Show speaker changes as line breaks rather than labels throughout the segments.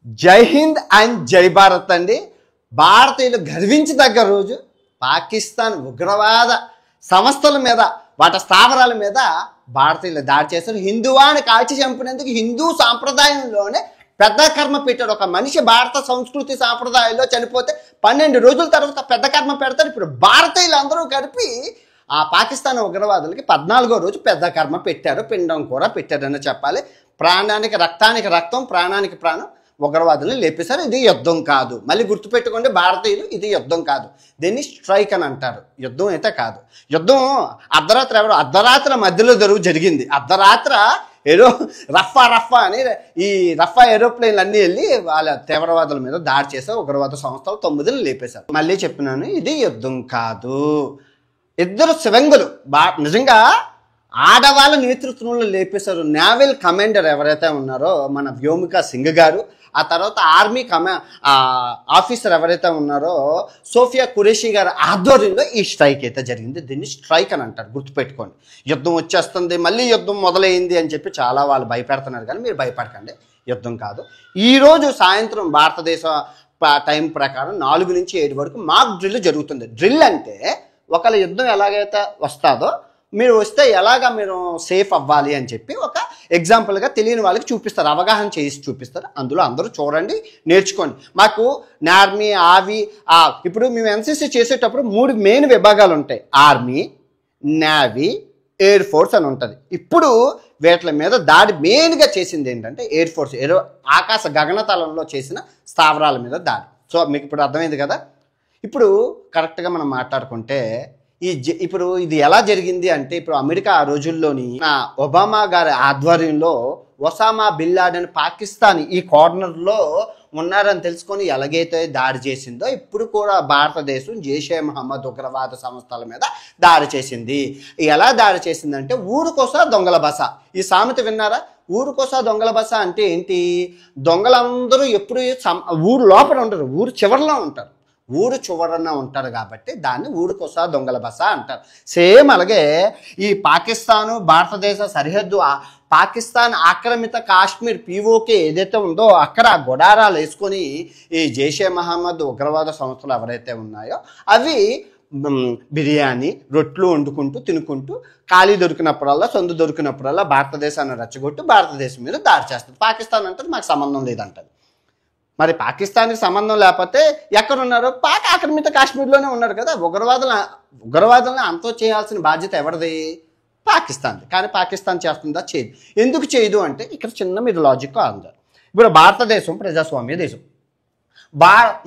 జై హింద్ అండ్ జై భారత్ అండి. భారతీయులు గర్వించదగ్గ రోజు. పాకిస్తాన్ ఉగ్రవాద సంస్థల మీద, వాటి స్థావరాల మీద భారతీయులు దాడి చేశారు. హిందువాన్ని కాల్చి చంపినందుకు హిందూ సాంప్రదాయంలోనే పెద్ద కర్మ పెట్టాడు. ఒక మనిషి భారత సంస్కృతి సాంప్రదాయాల్లో చనిపోతే 12 రోజుల తర్వాత పెద్ద కర్మ పెడతారు. ఇప్పుడు భారతీయులు అందరూ కలిపి ఆ పాకిస్తాన్ ఉగ్రవాదులకి 14వ రోజు పెద్ద కర్మ పెట్టారు. పిండం కూర పెట్టారని చెప్పాలి. ప్రాణానికి రక్తానికి రక్తం, ప్రాణానికి ప్రాణం ఉగ్రవాదులను లేపేశారు. ఇది యుద్ధం కాదు. మళ్ళీ గుర్తుపెట్టుకోండి భారతీయులు, ఇది యుద్ధం కాదు, దీన్ని స్ట్రైక్ అని అంటారు. యుద్ధం అయితే కాదు. యుద్ధం అర్ధరాత్రి మధ్యలో జరిగింది. అర్ధరాత్ర ఏదో రఫా అని ఈ రఫా ఏరోప్లేన్లు అన్నీ వెళ్ళి వాళ్ళ తీవ్రవాదుల మీద దాడి చేశారు. ఉగ్రవాద సంస్థలు 9 లేపేశారు. మళ్ళీ చెప్పినాను, ఇది యుద్ధం కాదు. ఇద్దరు శివంగులు నిజంగా ఆడవాళ్ళ నేతృత్వంలో లేపేశారు. నేవల్ కమాండర్ ఎవరైతే ఉన్నారో మన వ్యోమికా సింగ్ గారు, ఆ తర్వాత ఆర్మీ ఆఫీసర్ ఎవరైతే ఉన్నారో సోఫియా ఖురేషీ గారి ఆధ్వర్యంలో ఈ స్ట్రైక్ అయితే జరిగింది. దీన్ని స్ట్రైక్ అని అంటారు. గుర్తుపెట్టుకోండి. యుద్ధం వచ్చేస్తుంది, మళ్ళీ యుద్ధం మొదలైంది అని చెప్పి చాలా వాళ్ళు భయపెడుతున్నారు, కానీ మీరు భయపడకండి, యుద్ధం కాదు. ఈరోజు సాయంత్రం భారతదేశ టైం ప్రకారం 4 నుంచి 7 వరకు మాక్ డ్రిల్ జరుగుతుంది. డ్రిల్ అంటే ఒకళ్ళ యుద్ధం ఎలాగైతే వస్తుందో మీరు వస్తే ఎలాగా మీరు సేఫ్ అవ్వాలి అని చెప్పి ఒక ఎగ్జాంపుల్గా తెలియని వాళ్ళకి చూపిస్తారు, అవగాహన చేసి చూపిస్తారు. అందులో అందరూ చూడండి, నేర్చుకోండి. మాకు ఆర్మీ ఇప్పుడు మేము ఎన్సీసీ చేసేటప్పుడు 3 మెయిన్ విభాగాలు ఉంటాయి. ఆర్మీ, నేవీ, ఎయిర్ ఫోర్స్ అని ఉంటుంది. ఇప్పుడు వీటి మీద దాడి మెయిన్గా చేసింది ఏంటంటే ఎయిర్ ఫోర్స్, ఆకాశ గగనతలంలో చేసిన స్థావరాల మీద దాడి. సో మీకు ఇప్పుడు అర్థమైంది కదా. ఇప్పుడు కరెక్ట్గా మనం మాట్లాడుకుంటే ఇప్పుడు ఇది ఎలా జరిగింది అంటే, ఇప్పుడు అమెరికా ఆ రోజుల్లోని ఒబామా గారి ఆధ్వర్యంలో ఒసామా బిన్ లాడెన్ పాకిస్తాన్ ఈ కార్నర్లో ఉన్నారని తెలుసుకొని ఎలాగైతే దాడి చేసిందో, ఇప్పుడు కూడా భారతదేశం జైషే మహమ్మద్ ఉగ్రవాద సంస్థల మీద దాడి చేసింది. ఎలా దాడి చేసిందంటే ఊరుకోసా దొంగల బస. ఈ సామెత విన్నారా? ఊరుకోసా దొంగల బస అంటే ఏంటి? దొంగలందరూ ఎప్పుడు ఊరు లోపల ఉంటారు, ఊరు చివరిలో ఉంటారు, ఊరు చివరన ఉంటారు కాబట్టి దాన్ని ఊరుకోసా దొంగల బస అంటారు. సేమ్ అలాగే ఈ పాకిస్తాను భారతదేశ సరిహద్దు, పాకిస్తాన్ ఆక్రమిత కాశ్మీర్ పీఓకే ఏదైతే ఉందో అక్కడ గొడారాలు వేసుకొని ఈ జైషే మహమ్మద్ ఉగ్రవాద సంస్థలు ఎవరైతే ఉన్నాయో అవి బిర్యానీ రొట్లు వండుకుంటూ తినుకుంటూ ఖాళీ దొరికినప్పుడల్లా, సందు దొరికినప్పుడల్లా భారతదేశాన్ని రెచ్చగొట్టు భారతదేశం మీద దాడి చేస్తుంది. పాకిస్తాన్ అంటే మాకు సంబంధం లేదంటది. పాకిస్తాన్కి సంబంధం లేకపోతే ఎక్కడున్నారు? పాక్ ఆక్రమిత కాశ్మీర్లోనే ఉన్నారు కదా. ఉగ్రవాదులను అంతం చేయాల్సిన బాధ్యత ఎవరిది? పాకిస్తాన్ది. కానీ పాకిస్తాన్ చేస్తుందా? చేయదు. ఎందుకు చేయదు అంటే ఇక్కడ చిన్న మీరు లాజిక్ అందరు. ఇప్పుడు భారతదేశం ప్రజాస్వామ్య దేశం.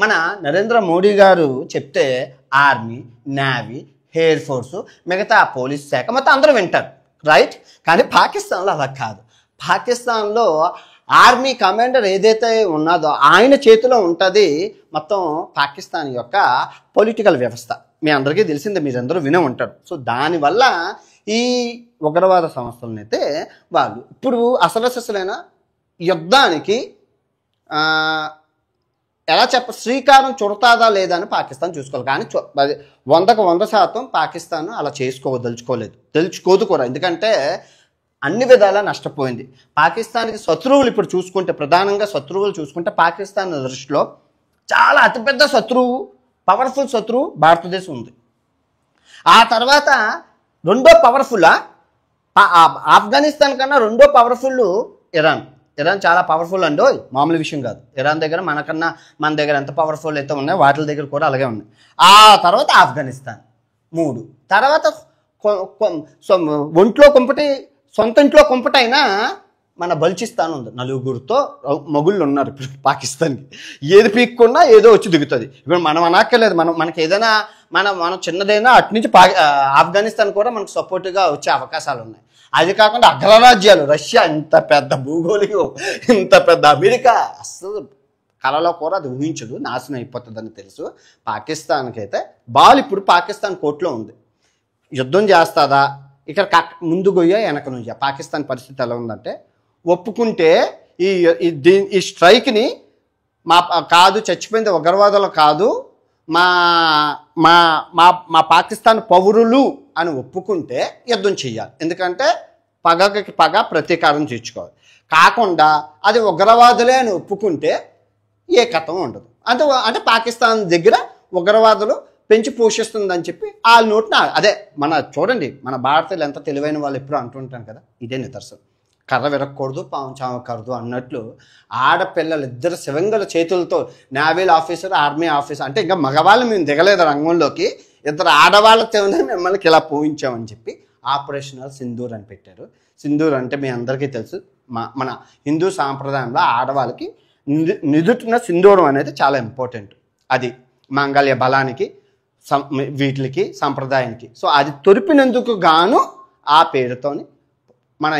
మన నరేంద్ర మోడీ గారు చెప్తే ఆర్మీ, నేవీ, ఎయిర్ ఫోర్సు, మిగతా పోలీస్ శాఖ మొత్తం అందరూ వింటారు, రైట్? కానీ పాకిస్తాన్లో అలా కాదు. పాకిస్తాన్లో ఆర్మీ కమాండర్ ఏదైతే ఉన్నదో ఆయన చేతిలో ఉంటుంది మొత్తం పాకిస్తాన్ యొక్క పొలిటికల్ వ్యవస్థ. మీ అందరికీ తెలిసిందే, మీరందరూ వినే ఉంటారు. సో దానివల్ల ఈ ఉగ్రవాద సంస్థలను అయితే వాళ్ళు ఇప్పుడు అసలైన యుద్ధానికి ఎలా శ్రీకారం చుడతాదా లేదా అని పాకిస్తాన్ చూసుకోవాలి. కానీ 100% పాకిస్తాన్ అలా తెలుసుకోదు కూడా. ఎందుకంటే అన్ని విధాలా నష్టపోయింది. పాకిస్తాన్కి శత్రువులు ఇప్పుడు చూసుకుంటే, ప్రధానంగా శత్రువులు చూసుకుంటే పాకిస్తాన్ దృష్టిలో చాలా అతిపెద్ద శత్రువు, పవర్ఫుల్ శత్రువు భారతదేశం ఉంది. ఆ తర్వాత రెండో పవర్ఫుల్ ఆఫ్ఘనిస్తాన్ కన్నా రెండో పవర్ఫుల్ ఇరాన్. ఇరాన్ చాలా పవర్ఫుల్ అండి, మామూలు విషయం కాదు. ఇరాన్ దగ్గర మన దగ్గర ఎంత పవర్ఫుల్ అయితే ఉన్నాయో వాటి దగ్గర కూడా అలాగే ఉన్నాయి. ఆ తర్వాత ఆఫ్ఘనిస్తాన్ 3, తర్వాత సొంత ఇంట్లో కుంపటైనా మన బల్చిస్తాన్ ఉంది. 4 మొగుళ్ళు ఉన్నారు ఇప్పుడు పాకిస్తాన్కి. ఏది పీక్కున్నా ఏదో వచ్చి దిగుతుంది. ఇప్పుడు మనం అనక్కర్లేదు, మనకి ఏదైనా మనం చిన్నదైనా అటు నుంచి ఆఫ్ఘనిస్తాన్ కూడా మనకు సపోర్ట్గా వచ్చే అవకాశాలు ఉన్నాయి. అది కాకుండా అగ్రరాజ్యాలు రష్యా, ఇంత పెద్ద భూగోళికం, ఇంత పెద్ద అమెరికా, అసలు కళలో కూడా అది ఊహించదు, నాశనం అయిపోతుందని తెలుసు. పాకిస్తాన్కి అయితే ఇప్పుడు పాకిస్తాన్ కోర్టులో ఉంది. యుద్ధం చేస్తుందా? ఇక్కడ ముందు గొయ్య వెనక నుంచి పాకిస్తాన్ పరిస్థితి ఎలా ఉందంటే, ఒప్పుకుంటే ఈ స్ట్రైక్ని కాదు, చచ్చిపోయింది ఉగ్రవాదులు కాదు, మా మా మా పాకిస్తాన్ పౌరులు అని ఒప్పుకుంటే యుద్ధం చెయ్యాలి. ఎందుకంటే పగ ప్రతీకారం తీర్చుకోవాలి. కాకుండా అది ఉగ్రవాదులే అని ఒప్పుకుంటే ఏ కథం ఉండదు. అంటే పాకిస్తాన్ దగ్గర ఉగ్రవాదులు పెంచి పోషిస్తుందని చెప్పి వాళ్ళ నోటిన అదే చూడండి మన భారతీయులు ఎంత తెలివైన వాళ్ళు ఎప్పుడు అంటుంటాను కదా, ఇదే నిదర్శనం. కర్ర విరగకూడదు పాము చావకూడదు అన్నట్లు ఆడపిల్లలు ఇద్దరు శివంగల చేతులతో నేవల్ ఆఫీసర్ ఆర్మీ ఆఫీసర్ అంటే ఇంకా మగవాళ్ళు మేము దిగలేదు రంగంలోకి, ఇద్దరు ఆడవాళ్ళతోనే మిమ్మల్ని ఇలా పోయించామని చెప్పి ఆపరేషన్ సింధూర్ అని పెట్టారు. సింధూర్ అంటే మీ అందరికీ తెలుసు, మన హిందూ సాంప్రదాయంలో ఆడవాళ్ళకి నిదుటిన సింధూరం అనేది చాలా ఇంపార్టెంట్. అది మాంగళ్య బలానికి వీటికి సంప్రదాయానికి. సో అది తొరిపినందుకు గాను ఆ పేరుతోని మన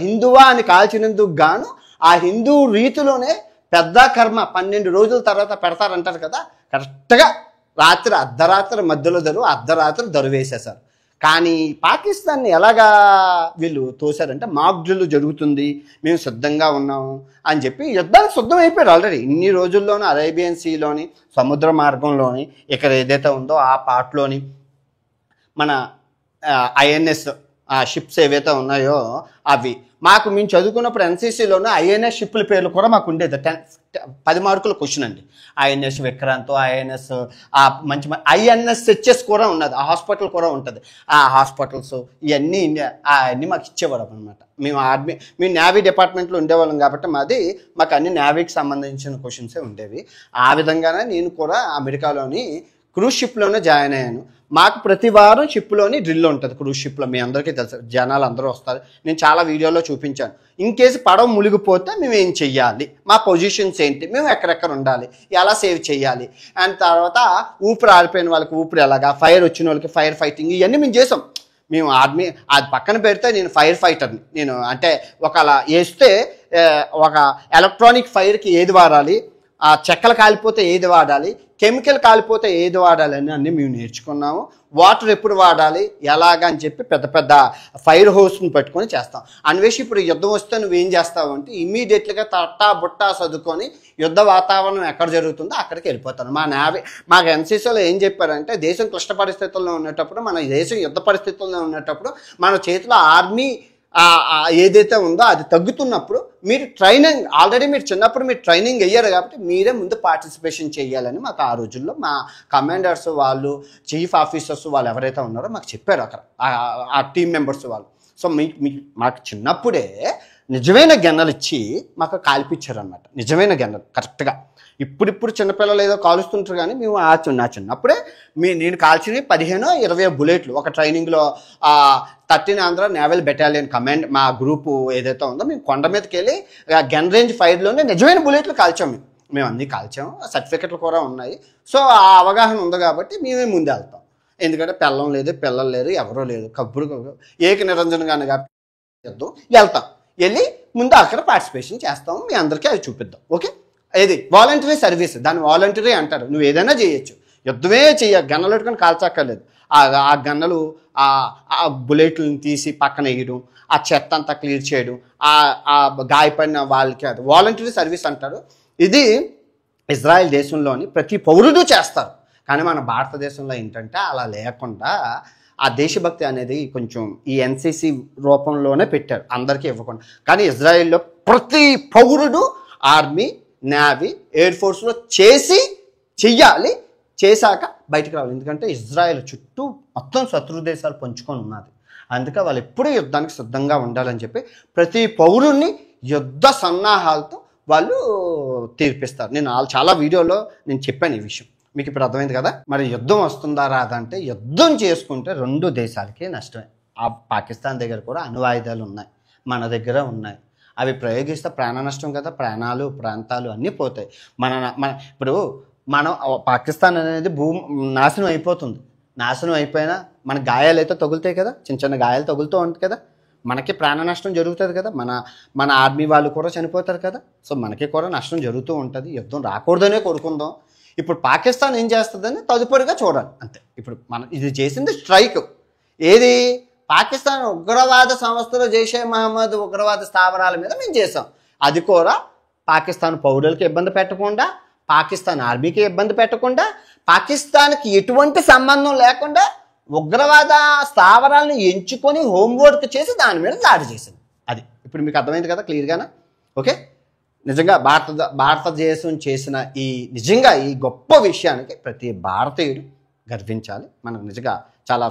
హిందువా అని కాల్చినందుకు గాను ఆ హిందూ రీతిలోనే పెద్ద కర్మ 12 రోజుల తర్వాత పెడతారంటారు కదా, కరెక్ట్గా అర్ధరాత్రి మధ్యలో అర్ధరాత్రి దరువేసేశారు. కానీ పాకిస్తాన్ని ఎలాగా వీళ్ళు తోశారంటే మాక్ డ్రిల్ జరుగుతుంది, మేము సిద్ధంగా ఉన్నాము అని చెప్పి యుద్ధానికి సిద్ధం అయిపోయారు ఆల్రెడీ. ఇన్ని రోజుల్లోనూ అరేబియన్ సీలోని సముద్ర మార్గంలోని ఇక్కడ ఏదైతే ఉందో ఆ పార్ట్లోని మన ఐఎన్ఎస్ షిప్స్ ఏవైతే ఉన్నాయో అవి మేము చదువుకున్నప్పుడు ఎన్సీసీలోనే ఐఎన్ఎస్ షిప్ల పేర్లు కూడా మాకు ఉండేది. 10 మార్కుల క్వశ్చన్ అండి. ఐఎన్ఎస్ విక్రాంత్, ఐఎన్ఎస్ మంచి ఐఎన్ఎస్ హెచ్ఎస్ కూడా ఉన్నది, ఆ హాస్పిటల్ కూడా ఉంటుంది. ఆ హాస్పిటల్స్ ఇవన్నీ మాకు ఇచ్చేవాడు అనమాట. మేము నేవీ డిపార్ట్మెంట్లో ఉండేవాళ్ళం కాబట్టి మాకు అన్ని నేవీకి సంబంధించిన క్వశ్చన్సే ఉండేవి. ఆ విధంగానే నేను కూడా అమెరికాలోని క్రూజ్ షిప్లోనే జాయిన్ అయ్యాను. మాకు ప్రతి వారం షిప్లోని డ్రిల్ ఉంటుంది క్రూజ్ షిప్లో, మీ అందరికీ తెలుసు, జనాలు అందరూ వస్తారు. నేను చాలా వీడియోలో చూపించాను. ఇన్ కేసు పడవ మునిగిపోతే మేము ఏం చెయ్యాలి, మా పొజిషన్స్ ఏంటి, మేము ఎక్కడెక్కడ ఉండాలి, ఎలా సేవ్ చేయాలి, అండ్ తర్వాత ఊపిరి ఆడిపోయిన వాళ్ళకి ఊపిరి ఎలాగా, ఫైర్ వచ్చిన వాళ్ళకి ఫైర్ ఫైటింగ్, ఇవన్నీ మేము చేసాం. మేము ఆర్మీ అది పక్కన పెడితే నేను ఫైర్ ఫైటర్ని. నేను అంటే అలా వేస్తే ఒక ఎలక్ట్రానిక్ ఫైర్కి ఏది వాడాలి, ఆ చెక్కలు కాలిపోతే ఏది వాడాలి, కెమికల్ కాలిపోతే ఏది వాడాలి అని అన్నీ మేము నేర్చుకున్నాము. వాటర్ ఎప్పుడు వాడాలి ఎలాగా అని చెప్పి పెద్ద ఫైర్ హోస్ని పెట్టుకొని చేస్తాం. అన్వేషి ఇప్పుడు యుద్ధం వస్తే నువ్వేం చేస్తావు అంటే ఇమీడియట్గా తట్టా బుట్టా చదువుకొని యుద్ధ వాతావరణం ఎక్కడ జరుగుతుందో అక్కడికి వెళ్ళిపోతాను. మాకు ఎన్సీసీలో ఏం చెప్పారంటే దేశం క్లిష్ట పరిస్థితుల్లో ఉన్నప్పుడు, మన దేశం యుద్ధ పరిస్థితుల్లో ఉన్నప్పుడు మన చేతిలో ఆర్మీ ఏదైతే ఉందో అది తగ్గుతున్నప్పుడు మీరు ఆల్రెడీ మీరు చిన్నప్పుడు మీరు ట్రైనింగ్ అయ్యారు కాబట్టి మీరే ముందు పార్టిసిపేషన్ చేయాలని మాకు ఆ రోజుల్లో మా కమాండర్స్ వాళ్ళు, చీఫ్ ఆఫీసర్స్ వాళ్ళు ఎవరైతే ఉన్నారో మాకు చెప్పారు అక్కడ ఆ టీం మెంబర్స్ వాళ్ళు. సో మాకు చిన్నప్పుడే నిజమైన గన్నలు ఇచ్చి మాకు కాల్పించారు అనమాట. నిజమైన గన్నలు కరెక్ట్గా. ఇప్పుడు చిన్నపిల్లలు ఏదో కాలుస్తుంటారు కానీ మేము నా చిన్నప్పుడే నేను కాల్చినవి 15-20 బుల్లెట్లు ఒక ట్రైనింగ్లో 13 ఆంధ్ర నేవల్ బెటాలియన్ కమాండ్ మా గ్రూపు ఏదైతే ఉందో మేము కొండ మీదకి వెళ్ళి గన్ రేంజ్ ఫైర్లోనే నిజమైన బుల్లెట్లు కాల్చాము. మేము అన్నీ కాల్చాము, సర్టిఫికెట్లు కూడా ఉన్నాయి. సో ఆ అవగాహన ఉంది కాబట్టి మేమే ముందు వెళ్తాం. ఎందుకంటే పిల్లలు లేదు, పిల్లలు లేరు, ఎవరో లేదు, ఏక నిరంజనగానే కాబట్టి వెళ్తాం. వెళ్ళి ముందు అక్కడ పార్టిసిపేషన్ చేస్తాము, మీ అందరికీ అది చూపిద్దాం. ఓకే, ఏది వాలంటరీ సర్వీస్, దాన్ని వాలంటరీ అంటారు. నువ్వు ఏదైనా చేయొచ్చు, యుద్ధమే గన్నలు పెట్టుకొని కాల్చక్కర్లేదు. ఆ గన్నలు ఆ బుల్లెట్లను తీసి పక్కన వేయడం, ఆ చెత్త అంతా క్లియర్ చేయడం, ఆ గాయపడిన వాళ్ళకి అది వాలంటరీ సర్వీస్ అంటారు. ఇది ఇజ్రాయెల్ దేశంలోని ప్రతి పౌరుడు చేస్తారు. కానీ మన భారతదేశంలో ఏంటంటే అలా లేకుండా ఆ దేశభక్తి అనేది కొంచెం ఈ ఎన్సీసీ రూపంలోనే పెట్టారు, అందరికీ ఇవ్వకుండా. కానీ ఇజ్రాయెల్లో ప్రతి పౌరుడు ఆర్మీ, నేవీ, ఎయిర్ ఫోర్స్లో చెయ్యాలి. చేశాక బయటకు రావాలి. ఎందుకంటే ఇజ్రాయెల్ చుట్టూ మొత్తం శత్రు దేశాలు పంచుకొని ఉన్నది. అందుకే వాళ్ళు ఎప్పుడూ యుద్ధానికి సిద్ధంగా ఉండాలని చెప్పి ప్రతి పౌరుణ్ణి యుద్ధ సన్నాహాలతో వాళ్ళు తీర్పిస్తారు. నేను చాలా వీడియోలో నేను చెప్పాను ఈ విషయం, మీకు ఇప్పుడు అర్థమైంది కదా. మరి యుద్ధం వస్తుందా రాదా అంటే యుద్ధం చేసుకుంటే 2 దేశాలకి నష్టమే. ఆ పాకిస్తాన్ దగ్గర కూడా అణ్వాయుధాలు ఉన్నాయి, మన దగ్గర ఉన్నాయి. అవి ప్రయోగిస్తే ప్రాణ నష్టం కదా, ప్రాణాలు ప్రాంతాలు అన్నీ పోతాయి. ఇప్పుడు పాకిస్తాన్ అనేది నాశనం అయిపోతుంది. నాశనం అయిపోయినా మన గాయాలు అయితే తగులుతాయి కదా, చిన్న గాయాలు తగులుతూ ఉంటుంది కదా, మనకి ప్రాణ నష్టం జరుగుతుంది కదా, మన ఆర్మీ వాళ్ళు కూడా చనిపోతారు కదా. సో మనకి కూడా నష్టం జరుగుతూ ఉంటుంది. యుద్ధం రాకూడదనే కోరుకుందాం. ఇప్పుడు పాకిస్తాన్ ఏం చేస్తుందని తదుపరిగా చూడాలి అంతే. ఇప్పుడు ఇది చేసింది స్ట్రైక్. ఏది పాకిస్తాన్ ఉగ్రవాద సంస్థలు, జైషే మహమ్మద్ ఉగ్రవాద స్థావరాల మీద మేము చేసాం. అది కూడా పాకిస్తాన్ పౌరులకి ఇబ్బంది పెట్టకుండా, పాకిస్తాన్ ఆర్మీకి ఇబ్బంది పెట్టకుండా, పాకిస్తాన్కి ఎటువంటి సంబంధం లేకుండా ఉగ్రవాద స్థావరాలను ఎంచుకొని హోంవర్క్ చేసి దాని మీద దాడి చేసింది. అది ఇప్పుడు మీకు అర్థమైంది కదా క్లియర్గానా. ఓకే, నిజంగా భారతదేశం చేసిన నిజంగా ఈ గొప్ప విషయానికి ప్రతి భారతీయుడు గర్వించాలి. మనకు నిజంగా చాలా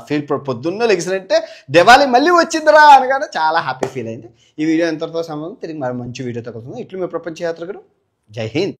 పొద్దున్న లెగిసినట్టే దివాళీ మళ్ళీ వచ్చిందిరా అనగానే చాలా హ్యాపీ ఫీల్ అయింది. ఈ వీడియో ఎంతటితో సంబంధం తిరిగి మరి మంచి వీడియోతో కలుగుతుంది. ఇట్లు మీ ప్రపంచ యాత్రికుడు. జై హింద్.